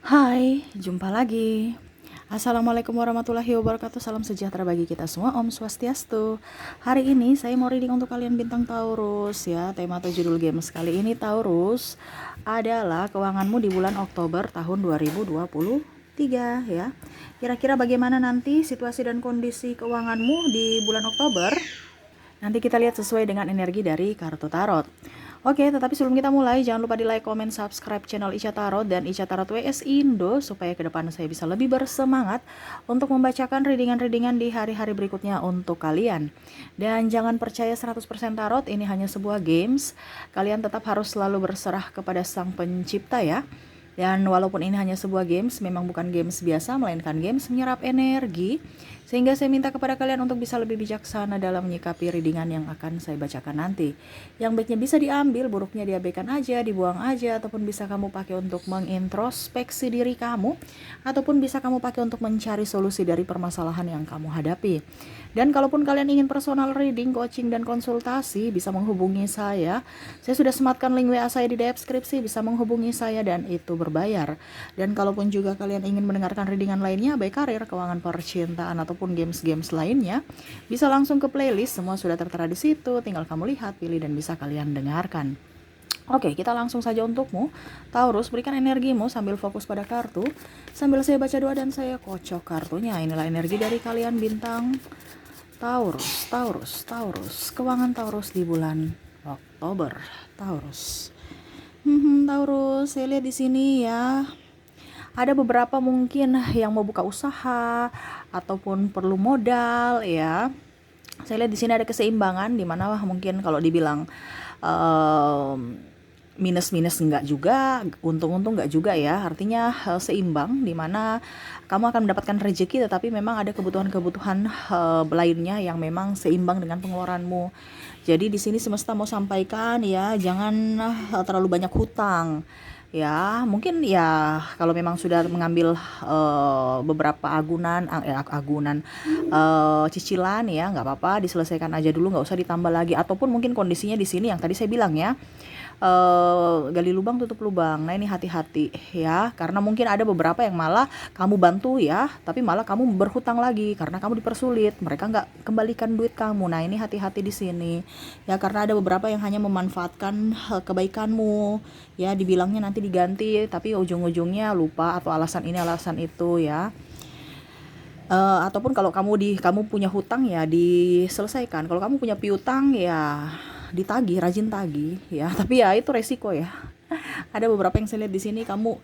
Hai, jumpa lagi. Assalamualaikum warahmatullahi wabarakatuh. Salam sejahtera bagi kita semua. Om Swastiastu. Hari ini saya mau reading untuk kalian bintang Taurus ya. Tema atau judul games kali ini Taurus adalah keuanganmu di bulan Oktober tahun 2023 ya. Kira-kira bagaimana nanti situasi dan kondisi keuanganmu di bulan Oktober? Nanti kita lihat sesuai dengan energi dari kartu tarot. Oke, tetapi sebelum kita mulai, jangan lupa di like, comment, subscribe channel Ica Tarot dan Ica Tarot WS Indo supaya ke depan saya bisa lebih bersemangat untuk membacakan readingan-readingan di hari-hari berikutnya untuk kalian. Dan jangan percaya 100% tarot, ini hanya sebuah games. Kalian tetap harus selalu berserah kepada Sang Pencipta ya. Dan walaupun ini hanya sebuah games, memang bukan games biasa, melainkan games menyerap energi. Sehingga saya minta kepada kalian untuk bisa lebih bijaksana dalam menyikapi readingan yang akan saya bacakan nanti. Yang baiknya bisa diambil, buruknya diabaikan aja, dibuang aja, ataupun bisa kamu pakai untuk mengintrospeksi diri kamu, ataupun bisa kamu pakai untuk mencari solusi dari permasalahan yang kamu hadapi. Dan kalaupun kalian ingin personal reading, coaching, dan konsultasi, bisa menghubungi saya. Saya sudah sematkan link WA saya di deskripsi, bisa menghubungi saya dan itu berbayar. Dan kalaupun juga kalian ingin mendengarkan readingan lainnya, baik karir, keuangan, percintaan, ataupun games-games lainnya, bisa langsung ke playlist, semua sudah tertera di situ, tinggal kamu lihat, pilih, dan bisa kalian dengarkan. Oke, kita langsung saja untukmu. Taurus, berikan energimu sambil fokus pada kartu. Sambil saya baca doa dan saya kocok kartunya. Inilah energi dari kalian bintang Taurus, Taurus, Taurus. Keuangan Taurus di bulan Oktober. Taurus. Taurus, saya lihat di sini ya. Ada beberapa mungkin yang mau buka usaha ataupun perlu modal ya. Saya lihat di sini ada keseimbangan di mana mungkin kalau dibilang minus-minus enggak juga, untung-untung enggak juga ya. Artinya seimbang di mana kamu akan mendapatkan rezeki, tetapi memang ada kebutuhan-kebutuhan lainnya yang memang seimbang dengan pengeluaranmu. Jadi di sini semesta mau sampaikan ya, jangan terlalu banyak hutang. Ya, mungkin ya kalau memang sudah mengambil beberapa cicilan ya, nggak apa-apa, diselesaikan aja dulu, nggak usah ditambah lagi. Ataupun mungkin kondisinya di sini yang tadi saya bilang ya, gali lubang tutup lubang. Nah, ini hati-hati ya, karena mungkin ada beberapa yang malah kamu bantu ya, tapi malah kamu berhutang lagi karena kamu dipersulit, mereka nggak kembalikan duit kamu. Nah, ini hati-hati di sini ya, karena ada beberapa yang hanya memanfaatkan kebaikanmu ya, dibilangnya nanti diganti tapi ujung-ujungnya lupa atau alasan ini alasan itu ya. Ataupun kalau kamu punya hutang ya diselesaikan. Kalau kamu punya piutang ya ditagih, rajin tagih ya. Tapi ya itu resiko ya. Ada beberapa yang saya lihat di sini kamu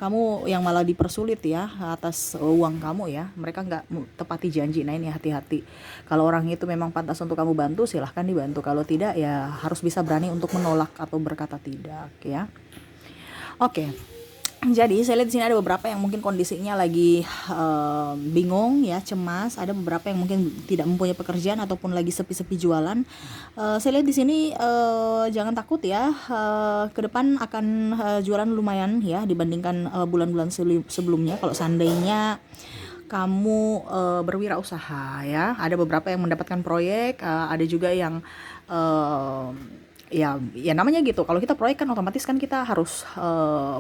yang malah dipersulit ya atas uang kamu ya. Mereka nggak tepati janji. Nah, ini hati-hati. Kalau orang itu memang pantas untuk kamu bantu, silahkan dibantu. Kalau tidak ya harus bisa berani untuk menolak atau berkata tidak ya. Oke. Jadi saya lihat di sini ada beberapa yang mungkin kondisinya lagi bingung ya, cemas. Ada beberapa yang mungkin tidak mempunyai pekerjaan ataupun lagi sepi-sepi jualan. Saya lihat di sini jangan takut ya. Ke depan akan jualan lumayan ya dibandingkan bulan-bulan sebelumnya. Kalau seandainya kamu berwirausaha ya, ada beberapa yang mendapatkan proyek, ada juga yang ya namanya gitu. Kalau kita proyek kan otomatis kan kita harus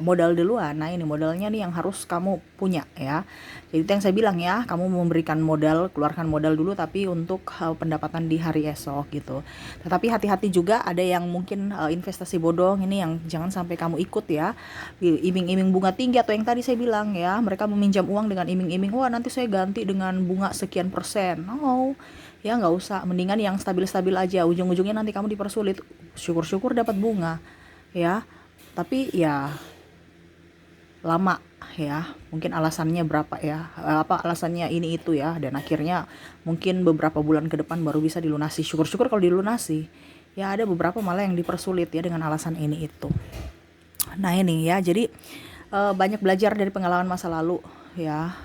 modal duluan. Nah, ini modalnya nih yang harus kamu punya ya. Jadi itu yang saya bilang ya, kamu memberikan modal, keluarkan modal dulu tapi untuk pendapatan di hari esok gitu. Tetapi hati-hati juga, ada yang mungkin investasi bodong ini yang jangan sampai kamu ikut ya. Iming-iming bunga tinggi atau yang tadi saya bilang ya, mereka meminjam uang dengan iming-iming, wah nanti saya ganti dengan bunga sekian persen. Oh, ya nggak usah, mendingan yang stabil-stabil aja, ujung-ujungnya nanti kamu dipersulit. Syukur-syukur dapat bunga ya, tapi ya lama ya, mungkin alasannya berapa ya, apa alasannya ini itu ya, dan akhirnya mungkin beberapa bulan ke depan baru bisa dilunasi. Syukur-syukur kalau dilunasi ya, ada beberapa malah yang dipersulit ya dengan alasan ini itu. Nah, ini ya, jadi banyak belajar dari pengalaman masa lalu ya.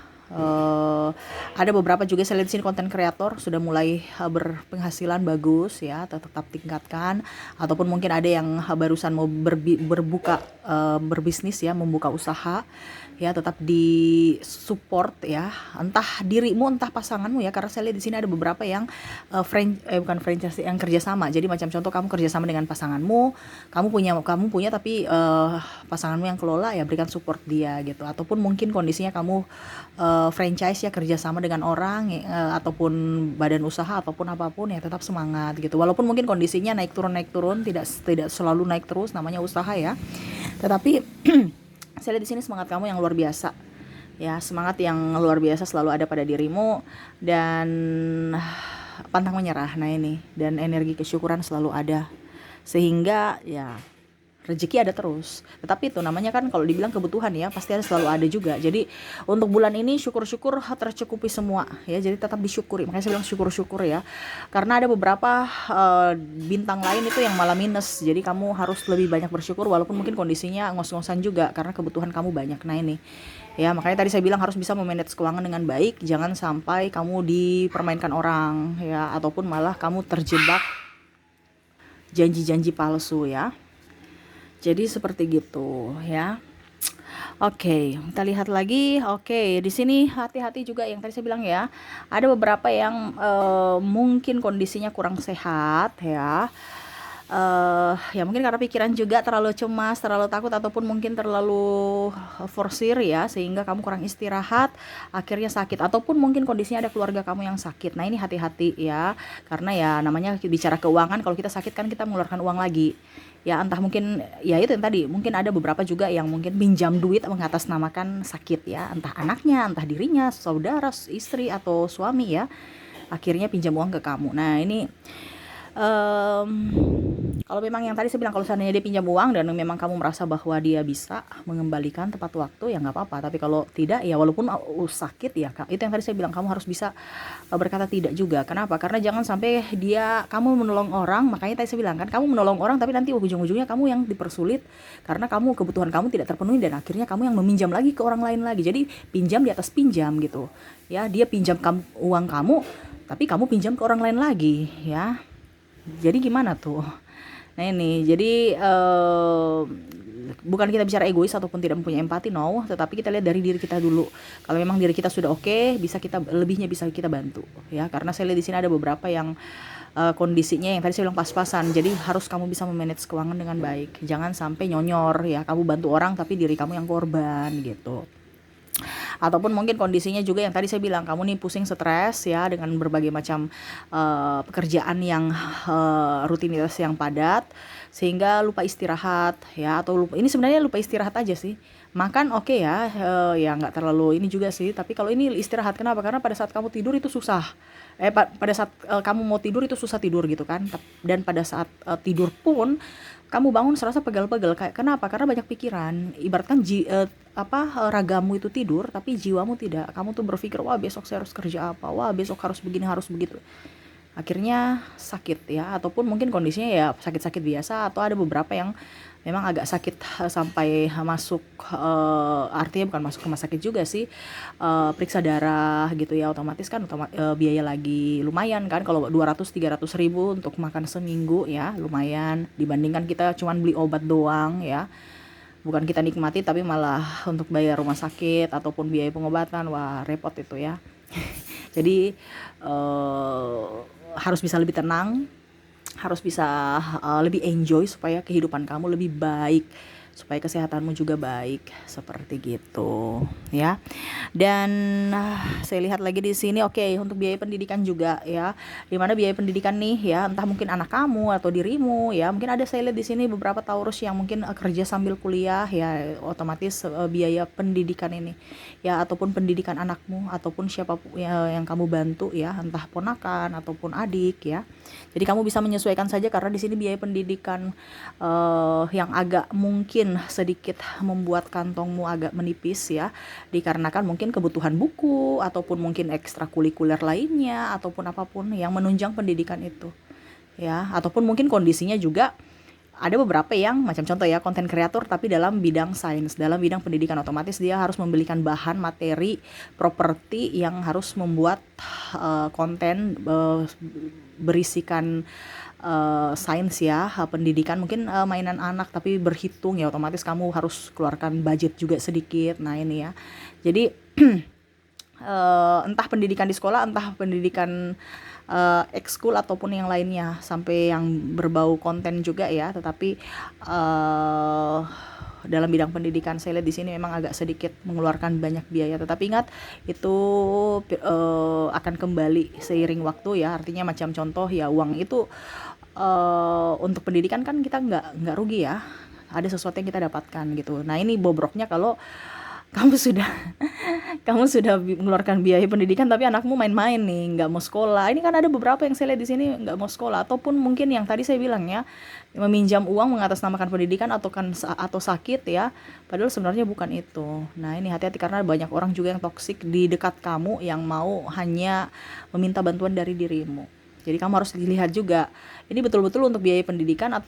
Ada beberapa juga saya lihat di sini konten kreator sudah mulai berpenghasilan bagus ya, tetap tingkatkan. Ataupun mungkin ada yang barusan mau berbuka berbisnis ya, membuka usaha ya, tetap di support ya, entah dirimu entah pasanganmu ya, karena saya lihat di sini ada beberapa yang bukan franchise, yang kerjasama. Jadi macam contoh kamu kerjasama dengan pasanganmu, kamu punya tapi pasanganmu yang kelola ya, berikan support dia gitu. Ataupun mungkin kondisinya kamu franchise ya, kerjasama dengan orang ataupun badan usaha ataupun apapun ya, tetap semangat gitu. Walaupun mungkin kondisinya naik turun, tidak selalu naik terus, namanya usaha ya. Tetapi saya lihat di sini semangat kamu yang luar biasa ya, semangat yang luar biasa selalu ada pada dirimu, dan pantang menyerah. Nah ini, dan energi kesyukuran selalu ada, sehingga ya rezeki ada terus. Tetapi itu namanya kan kalau dibilang kebutuhan ya, pasti ada, selalu ada juga. Jadi untuk bulan ini syukur-syukur tercukupi semua ya, jadi tetap disyukuri. Makanya saya bilang syukur-syukur ya, karena ada beberapa bintang lain itu yang malah minus. Jadi kamu harus lebih banyak bersyukur, walaupun mungkin kondisinya ngos-ngosan juga karena kebutuhan kamu banyak. Nah ini ya, makanya tadi saya bilang harus bisa memanage keuangan dengan baik. Jangan sampai kamu dipermainkan orang ya, ataupun malah kamu terjebak janji-janji palsu ya. Jadi seperti gitu ya. Oke, kita lihat lagi. Oke, di sini hati-hati juga yang tadi saya bilang ya. Ada beberapa yang mungkin kondisinya kurang sehat ya. Ya mungkin karena pikiran juga terlalu cemas, terlalu takut, ataupun mungkin terlalu forsir ya, sehingga kamu kurang istirahat, akhirnya sakit. Ataupun mungkin kondisinya ada keluarga kamu yang sakit. Nah ini hati-hati ya, karena ya namanya bicara keuangan, kalau kita sakit kan kita mengeluarkan uang lagi ya, entah mungkin ya itu yang tadi, mungkin ada beberapa juga yang mungkin pinjam duit mengatasnamakan sakit ya, entah anaknya, entah dirinya, saudara, istri, atau suami ya, akhirnya pinjam uang ke kamu. Nah ini kalau memang yang tadi saya bilang, kalau seandainya dia pinjam uang dan memang kamu merasa bahwa dia bisa mengembalikan tepat waktu ya nggak apa-apa. Tapi kalau tidak ya, walaupun sakit ya, itu yang tadi saya bilang, kamu harus bisa berkata tidak juga. Kenapa? Karena jangan sampai kamu menolong orang, makanya tadi saya bilang kan, kamu menolong orang tapi nanti ujung-ujungnya kamu yang dipersulit karena kebutuhan kamu tidak terpenuhi, dan akhirnya kamu yang meminjam lagi ke orang lain lagi. Jadi pinjam di atas pinjam gitu ya, dia pinjam uang kamu tapi kamu pinjam ke orang lain lagi ya. Jadi gimana tuh? Nah ini, jadi bukan kita bicara egois ataupun tidak mempunyai empati, no, tetapi kita lihat dari diri kita dulu. Kalau memang diri kita sudah oke, bisa kita bantu ya. Karena saya lihat di sini ada beberapa yang kondisinya yang tadi saya bilang pas-pasan. Jadi harus kamu bisa memanage keuangan dengan baik. Jangan sampai nyonyor ya, kamu bantu orang tapi diri kamu yang korban gitu. Ataupun mungkin kondisinya juga yang tadi saya bilang, kamu nih pusing, stres ya, dengan berbagai macam pekerjaan yang rutinitas yang padat, sehingga lupa istirahat ya, atau ini sebenarnya lupa istirahat aja sih. Makan oke ya, ya nggak terlalu ini juga sih, tapi kalau ini istirahat, kenapa? Karena pada saat kamu tidur itu susah. Pada saat kamu mau tidur itu susah tidur gitu kan, dan pada saat tidur pun kamu bangun serasa pegal-pegal. Kenapa? Karena banyak pikiran. Ibaratkan ragamu itu tidur tapi jiwamu tidak. Kamu tuh berpikir, wah besok saya harus kerja apa, wah besok harus begini, harus begitu. Akhirnya sakit ya, ataupun mungkin kondisinya ya sakit-sakit biasa, atau ada beberapa yang memang agak sakit sampai masuk, artinya bukan masuk rumah sakit juga sih, periksa darah gitu ya, otomatis kan biaya lagi lumayan kan, kalau 200-300 ribu untuk makan seminggu ya lumayan, dibandingkan kita cuman beli obat doang ya, bukan kita nikmati tapi malah untuk bayar rumah sakit ataupun biaya pengobatan, wah repot itu ya. Jadi harus bisa lebih tenang, harus bisa lebih enjoy supaya kehidupan kamu lebih baik, supaya kesehatanmu juga baik, seperti gitu ya. Dan saya lihat lagi di sini, oke, untuk biaya pendidikan juga ya, dimana biaya pendidikan nih ya, entah mungkin anak kamu atau dirimu ya, mungkin ada, saya lihat di sini beberapa Taurus yang mungkin kerja sambil kuliah ya, otomatis biaya pendidikan ini ya, ataupun pendidikan anakmu ataupun siapapun yang kamu bantu ya, entah ponakan ataupun adik ya. Jadi kamu bisa menyesuaikan saja, karena di sini biaya pendidikan yang agak mungkin sedikit membuat kantongmu agak menipis ya, dikarenakan mungkin kebutuhan buku ataupun mungkin ekstrakurikuler lainnya ataupun apapun yang menunjang pendidikan itu ya, ataupun mungkin kondisinya juga ada beberapa yang macam contoh ya, konten kreator tapi dalam bidang sains, dalam bidang pendidikan, otomatis dia harus membelikan bahan materi properti yang harus membuat konten berisikan sains ya, pendidikan, mungkin mainan anak tapi berhitung ya, otomatis kamu harus keluarkan budget juga sedikit. Nah ini ya, jadi entah pendidikan di sekolah, entah pendidikan ekskul ataupun yang lainnya, sampai yang berbau konten juga ya, tetapi dalam bidang pendidikan saya lihat di sini memang agak sedikit mengeluarkan banyak biaya, tetapi ingat itu akan kembali seiring waktu ya. Artinya macam contoh ya, uang itu untuk pendidikan kan kita nggak rugi ya, ada sesuatu yang kita dapatkan gitu. Nah ini bobroknya kalau kamu sudah kamu sudah mengeluarkan biaya pendidikan tapi anakmu main-main nih, nggak mau sekolah. Ini kan ada beberapa yang saya lihat di sini nggak mau sekolah, ataupun mungkin yang tadi saya bilang ya, meminjam uang mengatasnamakan pendidikan atau sakit ya, padahal sebenarnya bukan itu. Nah ini hati-hati, karena banyak orang juga yang toksik di dekat kamu yang mau hanya meminta bantuan dari dirimu. Jadi kamu harus dilihat juga, ini betul-betul untuk biaya pendidikan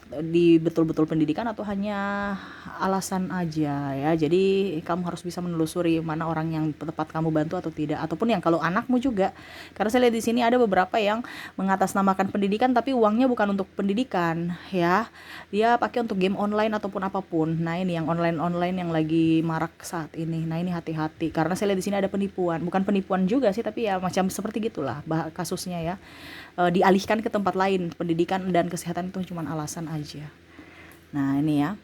betul-betul pendidikan atau hanya alasan aja ya. Jadi kamu harus bisa menelusuri mana orang yang tepat kamu bantu atau tidak, ataupun yang kalau anakmu juga. Karena saya lihat di sini ada beberapa yang mengatasnamakan pendidikan tapi uangnya bukan untuk pendidikan ya. Dia pakai untuk game online ataupun apapun. Nah, ini yang online yang lagi marak saat ini. Nah, ini hati-hati karena saya lihat di sini ada penipuan. Bukan penipuan juga sih, tapi ya macam seperti gitulah kasusnya ya. Dialihkan ke tempat lain, pendidikan dan kesehatan itu cuma alasan aja. Nah ini ya,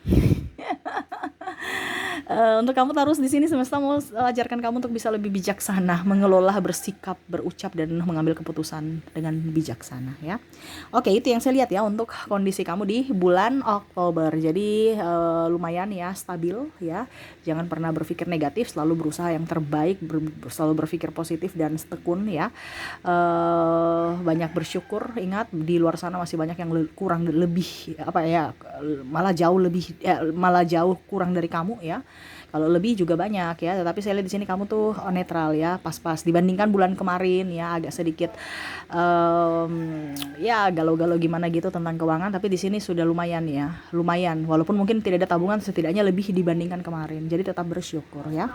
untuk kamu taruh di sini, semesta mau ajarkan kamu untuk bisa lebih bijaksana mengelola, bersikap, berucap dan mengambil keputusan dengan bijaksana ya. Oke, itu yang saya lihat ya untuk kondisi kamu di bulan Oktober. Jadi lumayan ya, stabil ya. Jangan pernah berpikir negatif, selalu berusaha yang terbaik, selalu berpikir positif dan tekun ya. Banyak bersyukur. Ingat, di luar sana masih banyak yang kurang, lebih apa ya, malah jauh kurang dari kamu ya. Kalau lebih juga banyak ya, tetapi saya lihat di sini kamu tuh netral ya, pas-pas dibandingkan bulan kemarin ya, agak sedikit ya galau-galau gimana gitu tentang keuangan, tapi di sini sudah lumayan ya, lumayan, walaupun mungkin tidak ada tabungan, setidaknya lebih dibandingkan kemarin, jadi tetap bersyukur ya.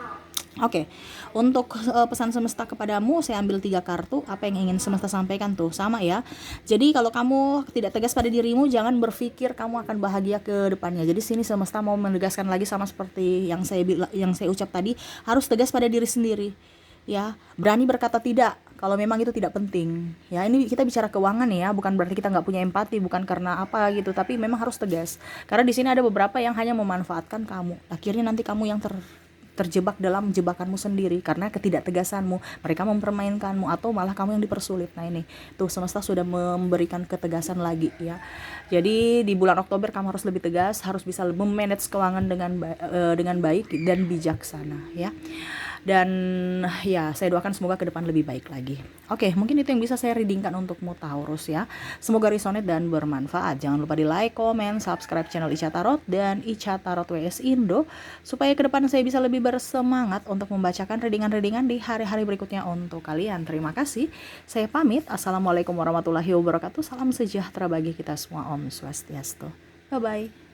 Oke, untuk pesan semesta kepadamu, saya ambil 3 kartu. Apa yang ingin semesta sampaikan tuh sama ya. Jadi kalau kamu tidak tegas pada dirimu, jangan berpikir kamu akan bahagia ke depannya. Jadi sini semesta mau menegaskan lagi, sama seperti yang saya ucap tadi, harus tegas pada diri sendiri. Ya, berani berkata tidak kalau memang itu tidak penting. Ya, ini kita bicara keuangan ya, bukan berarti kita nggak punya empati, bukan karena apa gitu, tapi memang harus tegas. Karena di sini ada beberapa yang hanya memanfaatkan kamu. Akhirnya nanti kamu yang terjebak dalam jebakanmu sendiri karena ketidaktegasanmu. Mereka mempermainkanmu atau malah kamu yang dipersulit. Nah ini tuh, semesta sudah memberikan ketegasan lagi ya. Jadi di bulan Oktober kamu harus lebih tegas, harus bisa memanage keuangan dengan baik dan bijaksana ya. Dan ya, saya doakan semoga ke depan lebih baik lagi. Oke, mungkin itu yang bisa saya readingkan untukmu Taurus ya. Semoga resonate dan bermanfaat. Jangan lupa di like, comment, subscribe channel Ica Tarot dan Ica Tarot WS Indo, supaya ke depan saya bisa lebih bersemangat untuk membacakan readingan-readingan di hari-hari berikutnya untuk kalian. Terima kasih. Saya pamit. Assalamualaikum warahmatullahi wabarakatuh. Salam sejahtera bagi kita semua. Om Swastiastu. Bye-bye.